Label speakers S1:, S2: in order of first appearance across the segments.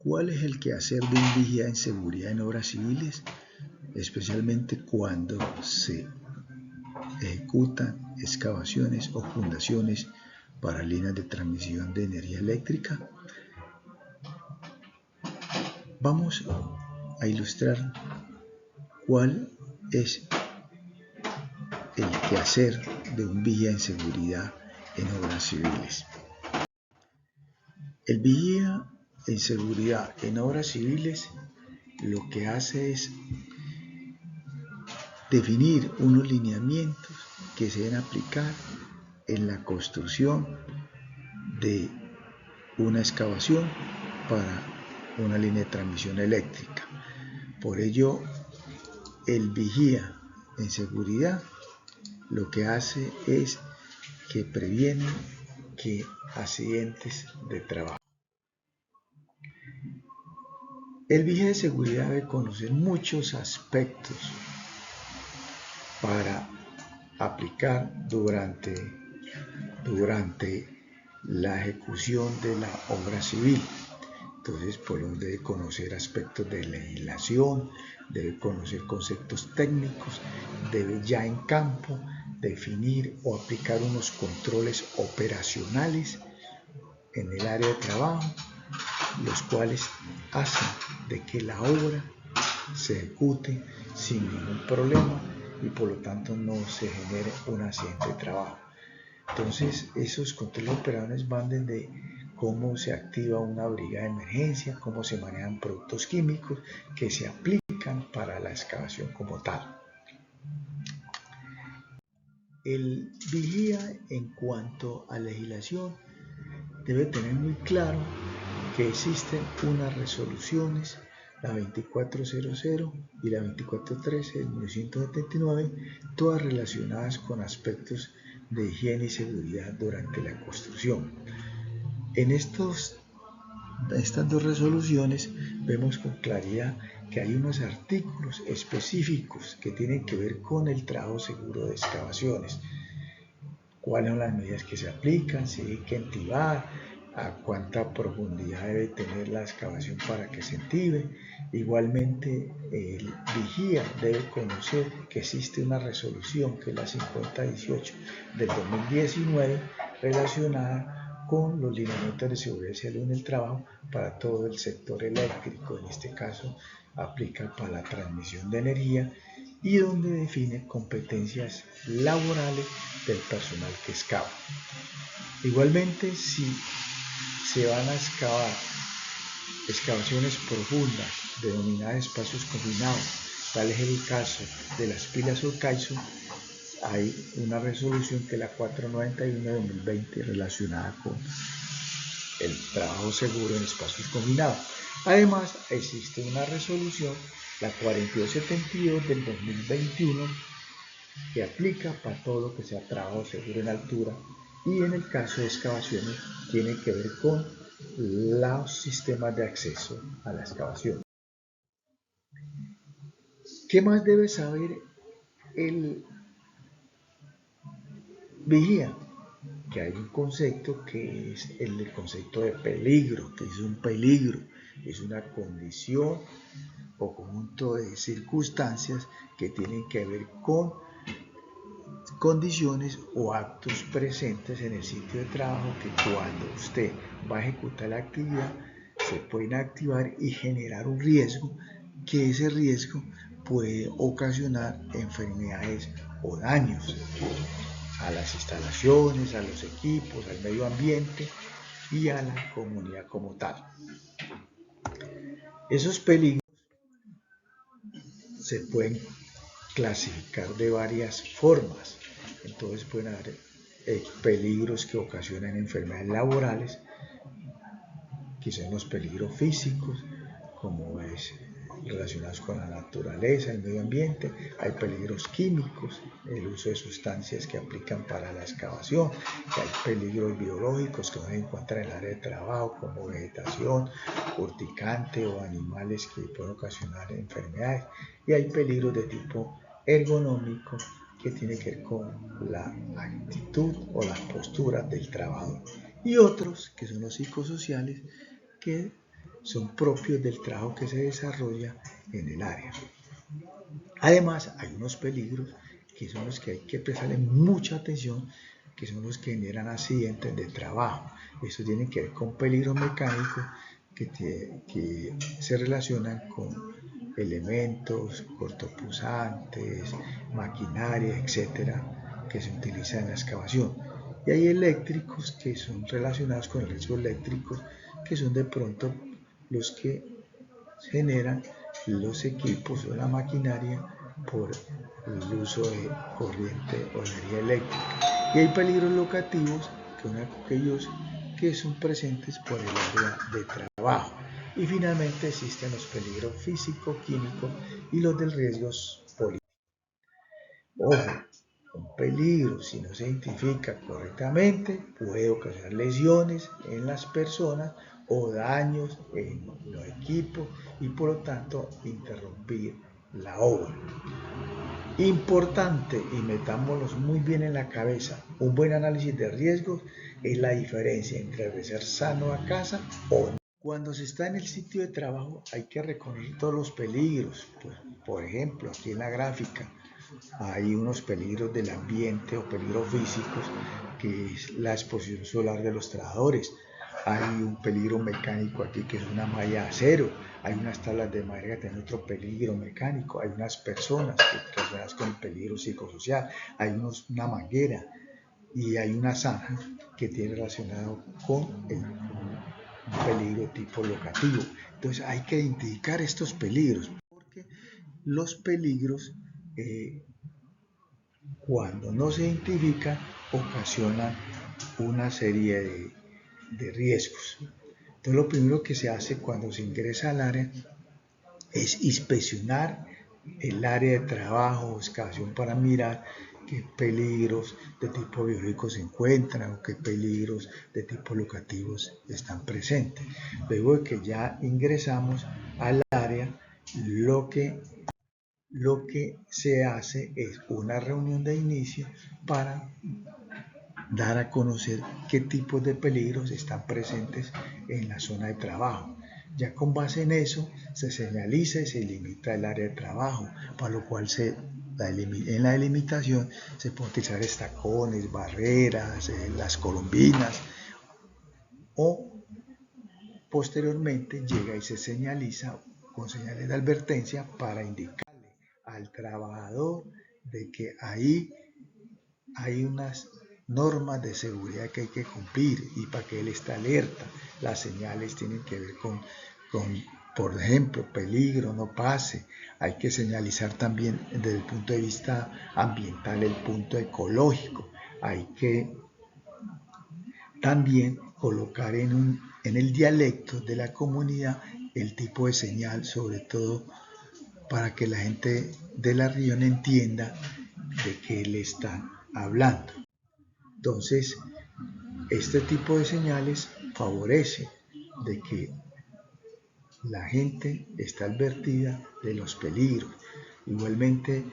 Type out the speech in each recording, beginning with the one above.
S1: ¿Cuál es el quehacer de un vigía en seguridad en obras civiles? Especialmente cuando se ejecutan excavaciones o fundaciones para líneas de transmisión de energía eléctrica. Vamos a ilustrar cuál es el quehacer de un vigía en seguridad en obras civiles. El vigía en seguridad en obras civiles lo que hace es definir unos lineamientos que se deben aplicar en la construcción de una excavación para una línea de transmisión eléctrica. Por ello, el vigía en seguridad lo que hace es que previene accidentes de trabajo. El vigía de seguridad debe conocer muchos aspectos para aplicar durante la ejecución de la obra civil. Entonces, debe conocer aspectos de legislación, debe conocer conceptos técnicos, debe ya en campo definir o aplicar unos controles operacionales en el área de trabajo, los cuales hacen de que la obra se ejecute sin ningún problema y por lo tanto no se genere un accidente de trabajo. Entonces, esos controles operacionales van desde cómo se activa una brigada de emergencia, cómo se manejan productos químicos que se aplican para la excavación como tal. El vigía, en cuanto a legislación, debe tener muy claro que existen unas resoluciones, la 2400 y la 2413 de 1979, todas relacionadas con aspectos de higiene y seguridad durante la construcción. En estas dos resoluciones vemos con claridad que hay unos artículos específicos que tienen que ver con el trabajo seguro de excavaciones. ¿Cuáles son las medidas que se aplican? Si hay que entibar, a cuánta profundidad debe tener la excavación para que se entibe. Igualmente, el vigía debe conocer que existe una resolución, que es la 5018 del 2019, relacionada con los lineamientos de seguridad y salud en el trabajo para todo el sector eléctrico. En este caso, aplica para la transmisión de energía y donde define competencias laborales del personal que excava. Igualmente, si se van a excavar excavaciones profundas denominadas espacios confinados, tal es el caso de las pilas Urcaizo, hay una resolución que es la 491 de 2020 relacionada con el trabajo seguro en espacios confinados. Además, existe una resolución, la 4272 del 2021, que aplica para todo lo que sea trabajo seguro en altura, y en el caso de excavaciones tiene que ver con los sistemas de acceso a la excavación. ¿Qué más debe saber el vigía? Que hay un concepto que es el concepto de peligro, que es un peligro, es una condición o conjunto de circunstancias que tienen que ver con condiciones o actos presentes en el sitio de trabajo que cuando usted va a ejecutar la actividad se pueden activar y generar un riesgo, que ese riesgo puede ocasionar enfermedades o daños a las instalaciones, a los equipos, al medio ambiente y a la comunidad como tal. Esos peligros se pueden clasificar de varias formas. Entonces pueden haber peligros que ocasionan enfermedades laborales, que son los peligros físicos, como es relacionados con la naturaleza, el medio ambiente. Hay peligros químicos, el uso de sustancias que aplican para la excavación, hay peligros biológicos que no se encuentran en el área de trabajo, como vegetación, urticante o animales que pueden ocasionar enfermedades, y hay peligros de tipo ergonómico que tiene que ver con la actitud o la postura del trabajador, y otros que son los psicosociales, que son propios del trabajo que se desarrolla en el área. Además, hay unos peligros que son los que hay que prestarle mucha atención, que son los que generan accidentes de trabajo. Esto tiene que ver con peligros mecánicos que se relacionan con elementos cortopunzantes, maquinaria, etcétera, que se utiliza en la excavación. Y hay eléctricos que son relacionados con el riesgo eléctrico, que son de pronto los que generan los equipos o la maquinaria por el uso de corriente o energía eléctrica. Y hay peligros locativos, que son aquellos que son presentes por el área de trabajo. Y finalmente existen los peligros físicos, químicos y los del riesgos políticos. Ojo, un peligro, si no se identifica correctamente, puede ocasionar lesiones en las personas o daños en los equipos y por lo tanto interrumpir la obra. Importante, y metámoslos muy bien en la cabeza, un buen análisis de riesgos es la diferencia entre regresar sano a casa o no. Cuando se está en el sitio de trabajo hay que reconocer todos los peligros. Por ejemplo, aquí en la gráfica hay unos peligros del ambiente o peligros físicos, que es la exposición solar de los trabajadores. Hay un peligro mecánico aquí, que es una malla de acero. Hay unas tablas de madera que tienen otro peligro mecánico. Hay unas personas que relacionadas con el peligro psicosocial. Hay una manguera y hay una zanja que tiene relacionado con un peligro tipo locativo. Entonces hay que identificar estos peligros, porque los peligros cuando no se identifican ocasionan una serie de riesgos. Entonces lo primero que se hace cuando se ingresa al área es inspeccionar el área de trabajo o excavación para mirar qué peligros de tipo biológico se encuentran o qué peligros de tipo locativos están presentes. Luego de que ya ingresamos al área, lo que se hace es una reunión de inicio para dar a conocer qué tipos de peligros están presentes en la zona de trabajo. Ya con base en eso se señaliza y se limita el área de trabajo, para lo cual en la delimitación se pueden utilizar estacones, barreras, las columbinas, o posteriormente llega y se señaliza con señales de advertencia para indicarle al trabajador de que ahí hay unas normas de seguridad que hay que cumplir y para que él esté alerta. Las señales tienen que ver con por ejemplo, peligro, no pase. Hay que señalizar también desde el punto de vista ambiental el punto ecológico. Hay que también colocar en el dialecto de la comunidad el tipo de señal, sobre todo para que la gente de la región entienda de qué le están hablando. Entonces, este tipo de señales favorece de que la gente está advertida de los peligros. Igualmente,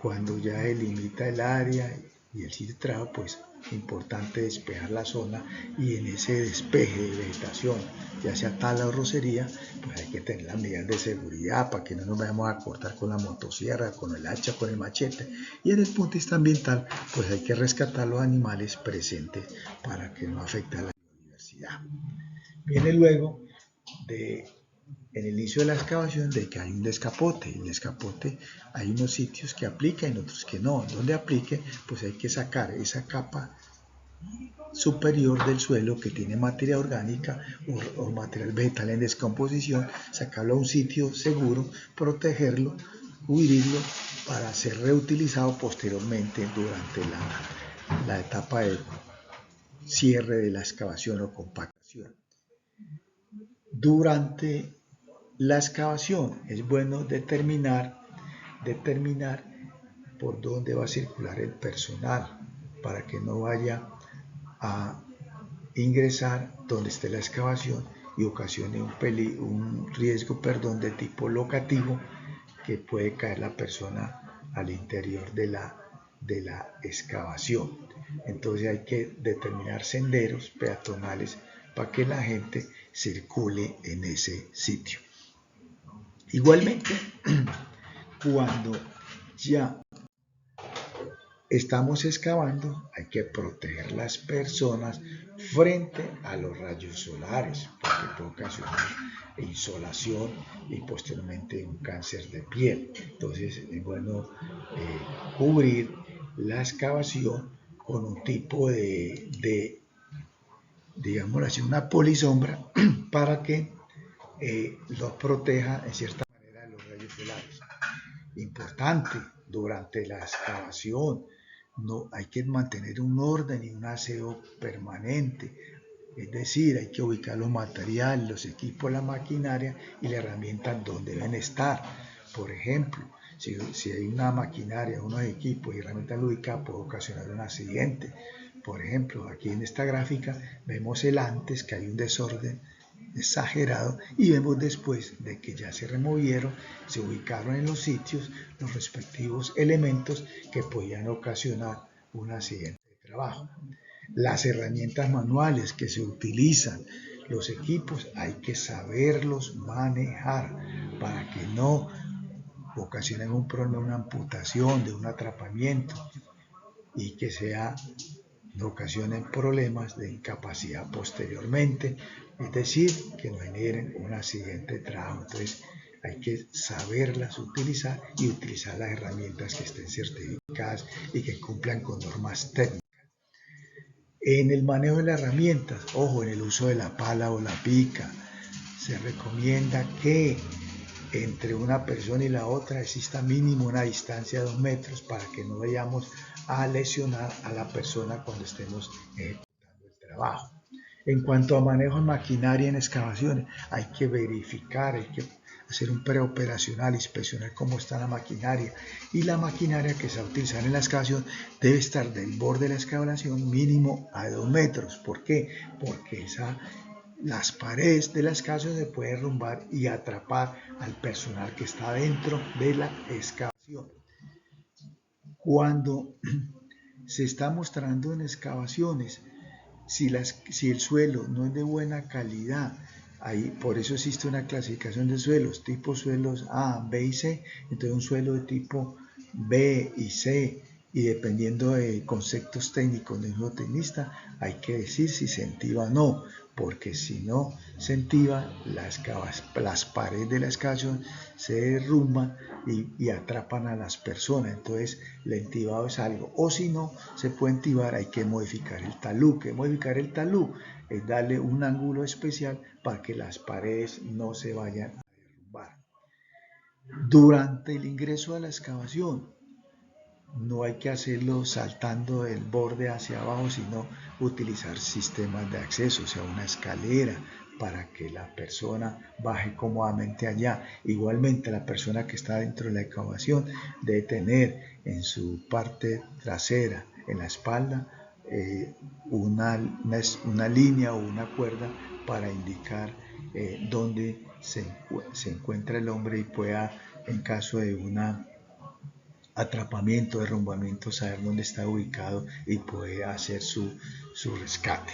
S1: cuando ya delimita el área y el sitio de trabajo, pues es importante despejar la zona, y en ese despeje de vegetación, ya sea tala o rocería, pues hay que tener las medidas de seguridad para que no nos vayamos a cortar con la motosierra, con el hacha, con el machete. Y en el punto de vista ambiental, pues hay que rescatar los animales presentes para que no afecte a la biodiversidad. Viene luego en el inicio de la excavación de que hay un descapote. El descapote hay unos sitios que aplica y en otros que no. Donde aplique, pues hay que sacar esa capa superior del suelo que tiene materia orgánica o material vegetal en descomposición, sacarlo a un sitio seguro, protegerlo, cubrirlo para ser reutilizado posteriormente durante la etapa de cierre de la excavación o compactación. Durante la excavación es bueno determinar por dónde va a circular el personal para que no vaya a ingresar donde esté la excavación y ocasione un riesgo de tipo locativo, que puede caer la persona al interior de la excavación. Entonces hay que determinar senderos peatonales para que la gente circule en ese sitio. Igualmente, cuando ya estamos excavando, hay que proteger las personas frente a los rayos solares, porque puede ocasionar insolación y posteriormente un cáncer de piel. Entonces es bueno cubrir la excavación con un tipo de digamos así, una polisombra para que los proteja en cierta manera de los rayos solares. Importante, durante la excavación no hay que mantener un orden y un aseo permanente, es decir, hay que ubicar los materiales, los equipos, la maquinaria y la herramienta donde deben estar. Por ejemplo, si hay una maquinaria, unos equipos y herramientas ubicadas, puede ocasionar un accidente. Por ejemplo, aquí en esta gráfica vemos el antes, que hay un desorden exagerado, y vemos después de que ya se removieron, se ubicaron en los sitios los respectivos elementos que podían ocasionar un accidente de trabajo. Las herramientas manuales que se utilizan, los equipos, hay que saberlos manejar para que no ocasionen un problema, una amputación, de un atrapamiento, y que no ocasionen problemas de incapacidad posteriormente, es decir, que no generen un accidente de trabajo. Entonces hay que saberlas utilizar y utilizar las herramientas que estén certificadas y que cumplan con normas técnicas. En el manejo de las herramientas, ojo, en el uso de la pala o la pica, se recomienda que entre una persona y la otra exista mínimo una distancia de 2 metros para que no vayamos a lesionar a la persona cuando estemos ejecutando el trabajo. En cuanto a manejo de maquinaria en excavaciones, hay que verificar, hay que hacer un preoperacional, inspeccionar cómo está la maquinaria, y la maquinaria que se va a utilizar en la excavación debe estar del borde de la excavación mínimo a 2 metros. ¿Por qué? Porque las paredes de la excavación se pueden derrumbar y atrapar al personal que está dentro de la excavación. Cuando se está mostrando en excavaciones, si el suelo no es de buena calidad, por eso existe una clasificación de suelos, tipo suelos A, B y C. Entonces un suelo de tipo B y C, y dependiendo de conceptos técnicos de un geotecnista, hay que decir si se entiba o no, porque si no se entiba, las paredes de la excavación se derrumban y atrapan a las personas. Entonces el entibado es algo, o si no se puede entibar, hay que modificar el talud. ¿Qué modificar el talud? Es darle un ángulo especial para que las paredes no se vayan a derrumbar. Durante el ingreso a la excavación, no hay que hacerlo saltando del borde hacia abajo, sino utilizar sistemas de acceso, o sea, una escalera, para que la persona baje cómodamente allá. Igualmente, la persona que está dentro de la excavación debe tener en su parte trasera, en la espalda, una línea o una cuerda para indicar dónde se encuentra el hombre, y pueda, en caso de una atrapamiento, derrumbamiento, saber dónde está ubicado y poder hacer su rescate.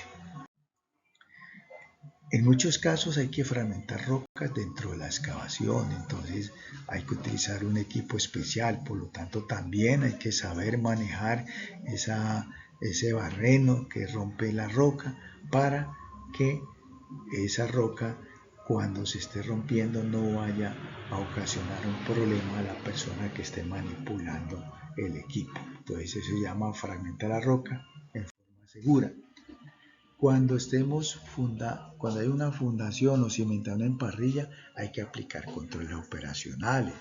S1: En muchos casos hay que fragmentar rocas dentro de la excavación, entonces hay que utilizar un equipo especial, por lo tanto también hay que saber manejar ese barreno que rompe la roca, para que esa roca, cuando se esté rompiendo, no vaya a ocasionar un problema a la persona que esté manipulando el equipo. Entonces eso se llama fragmentar la roca en forma segura. Cuando hay una fundación o cimentación en parrilla, hay que aplicar controles operacionales.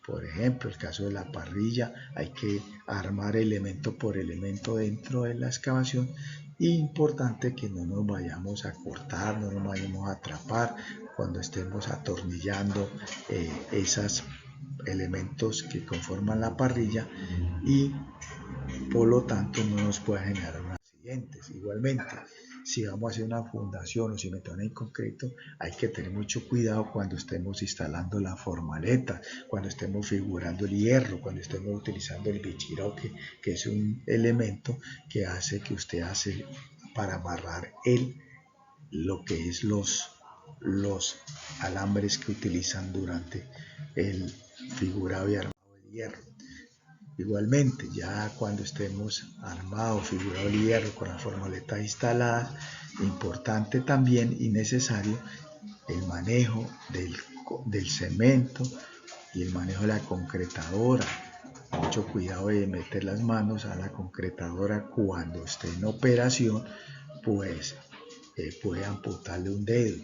S1: Por ejemplo, el caso de la parrilla, hay que armar elemento por elemento dentro de la excavación. Y importante que no nos vayamos a cortar, no nos vayamos a atrapar cuando estemos atornillando esos elementos que conforman la parrilla, y por lo tanto no nos pueda generar accidentes. Igualmente, si vamos a hacer una fundación o cimentación en concreto, hay que tener mucho cuidado cuando estemos instalando la formaleta, cuando estemos figurando el hierro, cuando estemos utilizando el bichiroque, que es un elemento que usted hace para amarrar lo que es los los alambres que utilizan durante el figurado y armado de hierro. Igualmente, ya cuando estemos armado, figurado el hierro con las formoletas instaladas, importante también y necesario el manejo del cemento y el manejo de la concretadora. Mucho cuidado de meter las manos a la concretadora cuando esté en operación, pues puede amputarle un dedo.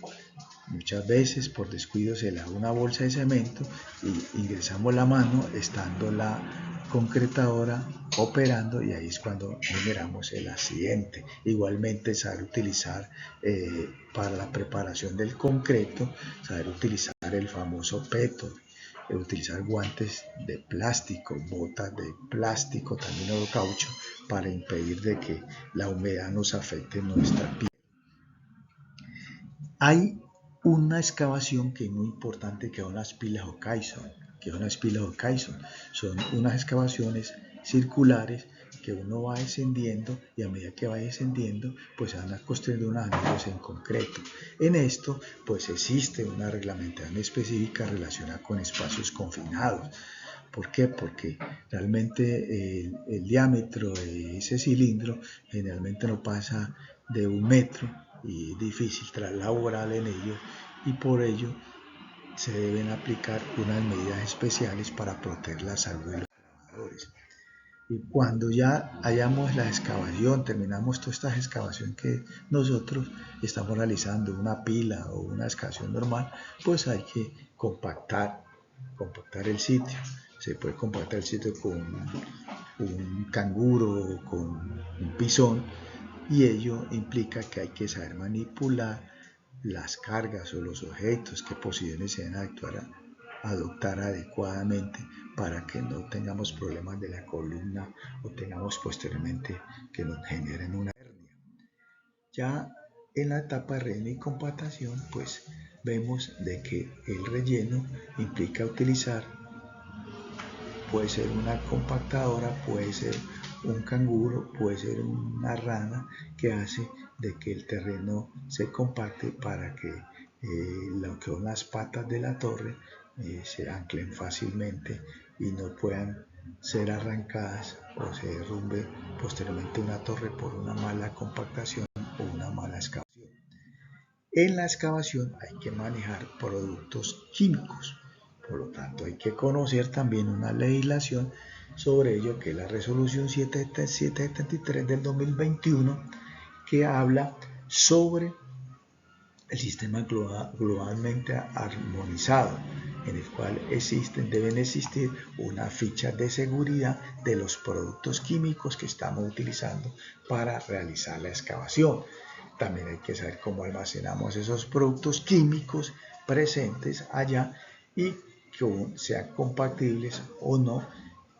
S1: Muchas veces por descuido se le da una bolsa de cemento y ingresamos la mano estando la concretadora operando, y ahí es cuando generamos el accidente. Igualmente saber utilizar para la preparación del concreto, saber utilizar el famoso peto, utilizar guantes de plástico, botas de plástico también o de caucho, para impedir de que la humedad nos afecte nuestra piel. Hay una excavación que es muy importante, que son las pilas Hokkaido. Son unas excavaciones circulares que uno va descendiendo, y a medida que va descendiendo pues se van construyendo unos anillos en concreto. En esto pues existe una reglamentación específica relacionada con espacios confinados. ¿Por qué? Porque realmente el diámetro de ese cilindro generalmente no pasa de 1 metro y es difícil traslaborar en ello, y por ello se deben aplicar unas medidas especiales para proteger la salud de los trabajadores. Y cuando ya hayamos la excavación, terminamos toda esta excavación que nosotros estamos realizando, una pila o una excavación normal, pues hay que compactar el sitio. Se puede compactar el sitio con un canguro o con un pisón, y ello implica que hay que saber manipular las cargas o los objetos que posiblemente se deben adoptar adecuadamente para que no tengamos problemas de la columna o tengamos posteriormente que nos generen una hernia. Ya en la etapa de relleno y compactación, pues vemos de que el relleno implica utilizar, puede ser una compactadora, puede ser un canguro, puede ser una rana, que hace de que el terreno se compacte para que lo que son las patas de la torre se anclen fácilmente y no puedan ser arrancadas o se derrumbe posteriormente una torre por una mala compactación o una mala excavación. En la excavación hay que manejar productos químicos, por lo tanto hay que conocer también una legislación sobre ello, que es la resolución 773 del 2021, que habla sobre el sistema globalmente armonizado, en el cual deben existir unas fichas de seguridad de los productos químicos que estamos utilizando para realizar la excavación. También hay que saber cómo almacenamos esos productos químicos presentes allá y que sean compatibles o no,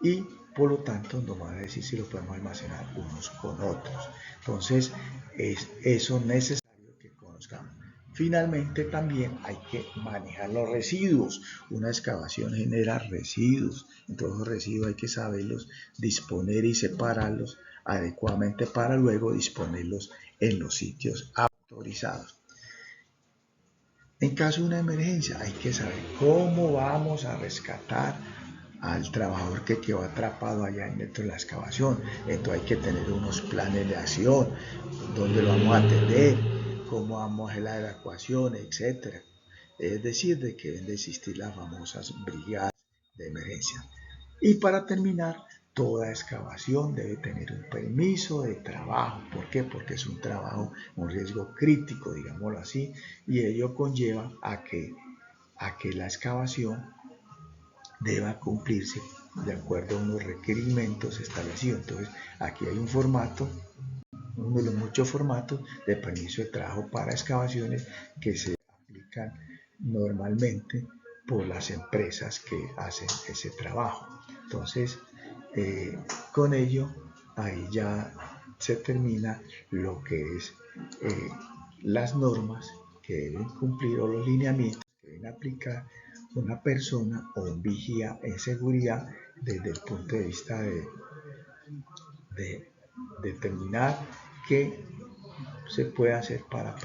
S1: y por lo tanto nos van a decir si lo podemos almacenar unos con otros. Entonces es eso necesario que conozcamos. Finalmente también hay que manejar los residuos. Una excavación genera residuos, entonces los residuos hay que saberlos disponer y separarlos adecuadamente para luego disponerlos en los sitios autorizados. En caso de una emergencia hay que saber cómo vamos a rescatar al trabajador que quedó atrapado allá dentro de la excavación. Entonces hay que tener unos planes de acción, dónde lo vamos a atender, cómo vamos a hacer la evacuación, etc. Es decir, de que deben de existir las famosas brigadas de emergencia. Y para terminar, toda excavación debe tener un permiso de trabajo. ¿Por qué? Porque es un trabajo, un riesgo crítico, digámoslo así, y ello conlleva a que la excavación deba cumplirse de acuerdo a unos requerimientos establecidos. Entonces, aquí hay un formato, uno de los muchos formatos de permiso de trabajo para excavaciones que se aplican normalmente por las empresas que hacen ese trabajo. Entonces, con ello, ahí ya se termina lo que es las normas que deben cumplir o los lineamientos que deben aplicar una persona o un vigía en seguridad desde el punto de vista de determinar qué se puede hacer para